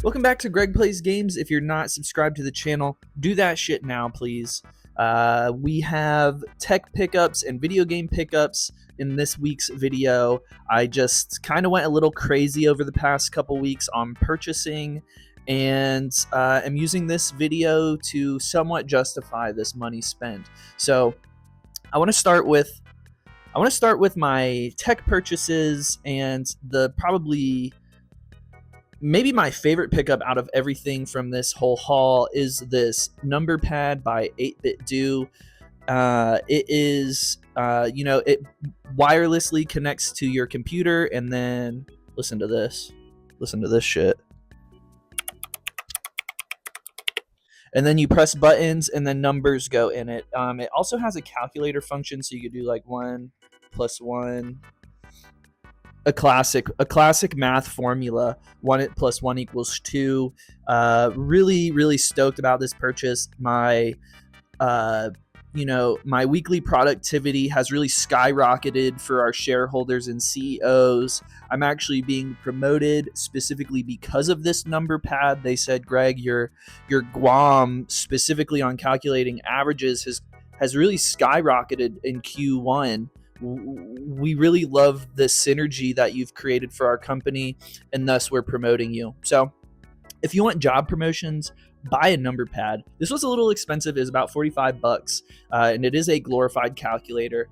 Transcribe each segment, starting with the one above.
Welcome back to Greg Plays Games. If you're not subscribed to the channel, do that shit now, please. We have tech pickups and video game pickups in this week's video. I just kind of went a little crazy over the past couple weeks on purchasing, and am using this video to somewhat justify this money spent. So I want to start with my tech purchases, and the probably maybe my favorite pickup out of everything from this whole haul is this number pad by 8BitDo. It is, it wirelessly connects to your computer, and then listen to this shit. And then you press buttons, and then numbers go in it. It also has a calculator function, so you could do like 1 + 1. A classic math formula. 1 + 1 = 2. Really stoked about this purchase. My my weekly productivity has really skyrocketed for our shareholders and CEOs. I'm actually being promoted specifically because of this number pad. They said, Greg, your GWAM specifically on calculating averages has really skyrocketed in Q1. We really love the synergy that you've created for our company, and thus we're promoting you. So if you want job promotions, buy a number pad. This was a little expensive. It was about $45, and it is a glorified calculator.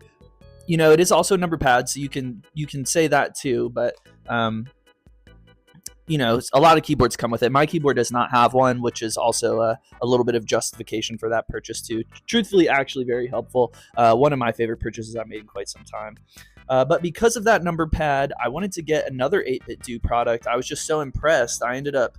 It is also a number pad, so you can say that too, but a lot of keyboards come with it. My keyboard does not have one, which is also a little bit of justification for that purchase too. Truthfully, actually very helpful. One of my favorite purchases I made in quite some time. But because of that number pad, I wanted to get another 8BitDo product. I was just so impressed. I ended up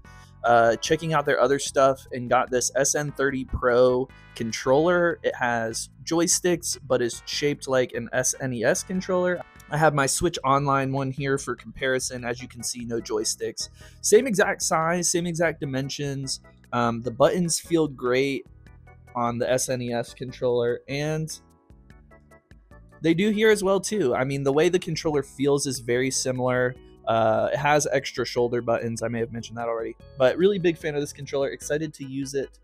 checking out their other stuff and got this SN30 Pro controller. It has joysticks, but is shaped like an SNES controller. I have my Switch Online one here for comparison. As you can see, no joysticks. Same exact size, same exact dimensions. The buttons feel great on the SNES controller, and they do here as well too. I mean, the way the controller feels is very similar. It has extra shoulder buttons. I may have mentioned that already, but really big fan of this controller. Excited to use it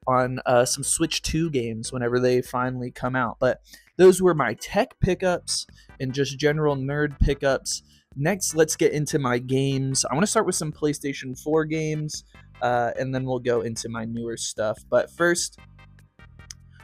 on some Switch 2 games whenever they finally come out. But those were my tech pickups and just general nerd pickups. Next, let's get into my games. I want to start with some PlayStation 4 games, and then we'll go into my newer stuff. But first,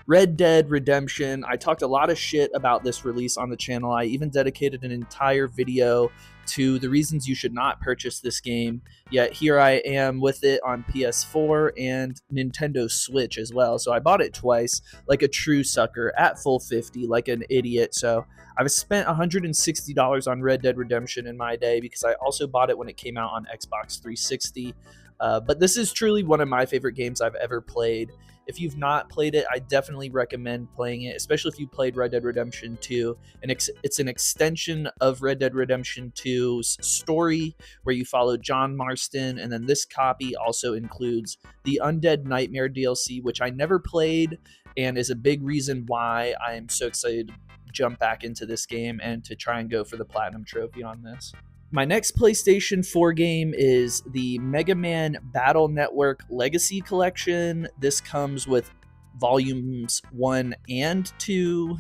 Red Dead Redemption. I talked a lot of shit about this release on the channel. I even dedicated an entire video to the reasons you should not purchase this game. Yet here I am with it on PS4 and Nintendo Switch as well. So I bought it twice, like a true sucker, at full 50, like an idiot. So I've spent $160 on Red Dead Redemption in my day, because I also bought it when it came out on Xbox 360. But this is truly one of my favorite games I've ever played. If you've not played it, I definitely recommend playing it, especially if you played Red Dead Redemption 2. And it's an extension of Red Dead Redemption 2's story, where you follow John Marston, and then this copy also includes the Undead Nightmare DLC, which I never played, and is a big reason why I am so excited to jump back into this game and to try and go for the Platinum Trophy on this. My next PlayStation 4 game is the Mega Man Battle Network Legacy Collection. This comes with volumes 1 and 2,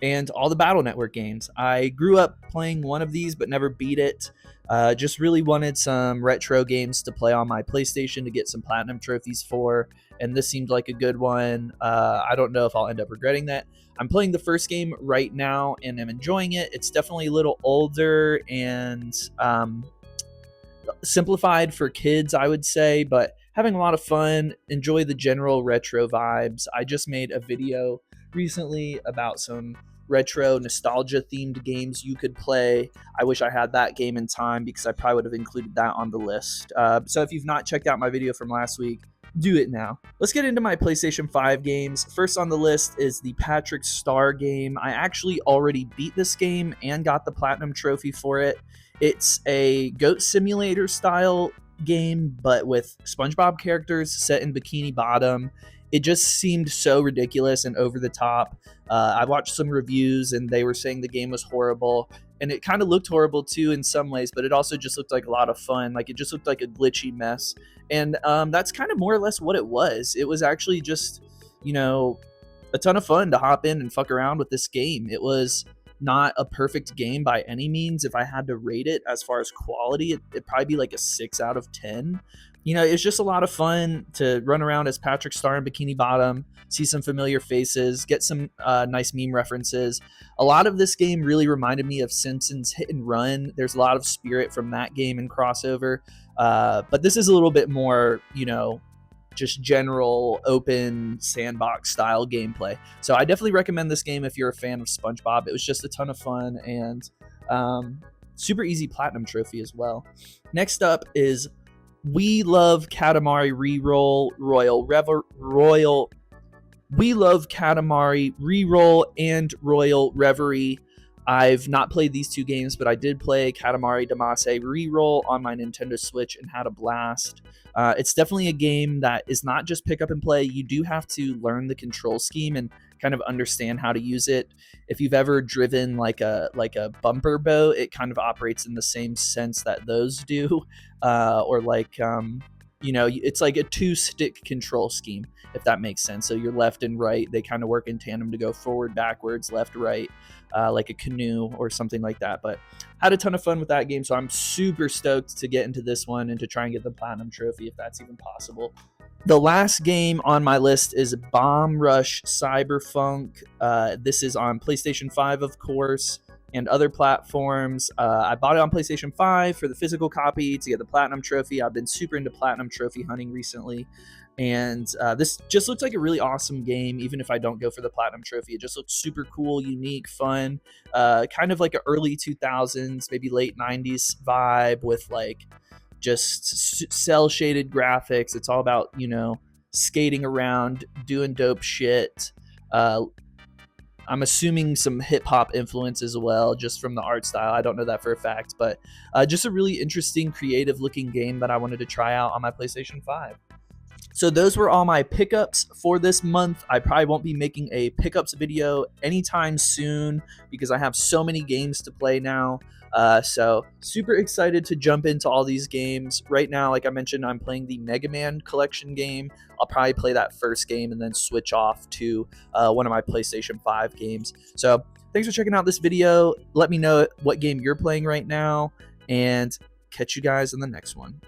and all the Battle Network games. I grew up playing one of these but never beat it. Just really wanted some retro games to play on my PlayStation to get some Platinum trophies for, and this seemed like a good one. I don't know if I'll end up regretting that. I'm playing the first game right now and I'm enjoying it. It's definitely a little older and simplified for kids, I would say, but having a lot of fun. Enjoy the general retro vibes. I just made a video recently about some retro nostalgia themed games you could play. I wish I had that game in time, because I probably would have included that on the list. So if you've not checked out my video from last week, do it now. Let's get into my PlayStation 5 games. First on the list is the Patrick Star game. I actually already beat this game and got the Platinum Trophy for it. It's a Goat Simulator style game, but with SpongeBob characters set in Bikini Bottom. It just seemed so ridiculous and over the top. I watched some reviews and they were saying the game was horrible, and it kind of looked horrible too in some ways, but it also just looked like a lot of fun. Like it just looked like a glitchy mess, and that's kind of more or less what it was. It was actually just, you know, a ton of fun to hop in and fuck around with this game. It was not a perfect game by any means. If I had to rate it as far as quality, it'd probably be like a 6 out of 10. You know, it's just a lot of fun to run around as Patrick Star in Bikini Bottom, see some familiar faces, get some nice meme references. A lot of this game really reminded me of Simpsons Hit and Run. There's a lot of spirit from that game and crossover, but this is a little bit more, you know, just general open sandbox style gameplay. So I definitely recommend this game if you're a fan of SpongeBob. It was just a ton of fun and super easy platinum trophy as well. Next up is We Love Katamari Reroll Royal. We Love Katamari Reroll and Royal Reverie. I've not played these two games, but I did play Katamari Damacy Reroll on my Nintendo Switch and had a blast. It's definitely a game that is not just pick up and play. You do have to learn the control scheme and kind of understand how to use it. If you've ever driven like a bumper boat, it kind of operates in the same sense that those do, or like you know, it's like a 2-stick control scheme, if that makes sense. So your left and right, they kind of work in tandem to go forward, backwards, left, right, like a canoe or something like that. But had a ton of fun with that game, so I'm super stoked to get into this one and to try and get the platinum trophy if that's even possible. The last game on my list is Bomb Rush Cyberpunk. This is on PlayStation 5, of course, and other platforms. I bought it on PlayStation 5 for the physical copy to get the platinum trophy. I've been super into platinum trophy hunting recently, and this just looks like a really awesome game. Even if I don't go for the platinum trophy, it just looks super cool, unique, fun, kind of like an early 2000s, maybe late 90s vibe with like just cell shaded graphics. It's all about, you know, skating around, doing dope shit. I'm assuming some hip hop influence as well, just from the art style. I don't know that for a fact, but just a really interesting, creative looking game that I wanted to try out on my PlayStation 5. So those were all my pickups for this month. I probably won't be making a pickups video anytime soon because I have so many games to play now. So super excited to jump into all these games. Right now, like I mentioned, I'm playing the Mega Man collection game. I'll probably play that first game and then switch off to one of my PlayStation 5 games. So thanks for checking out this video. Let me know what game you're playing right now, and catch you guys in the next one.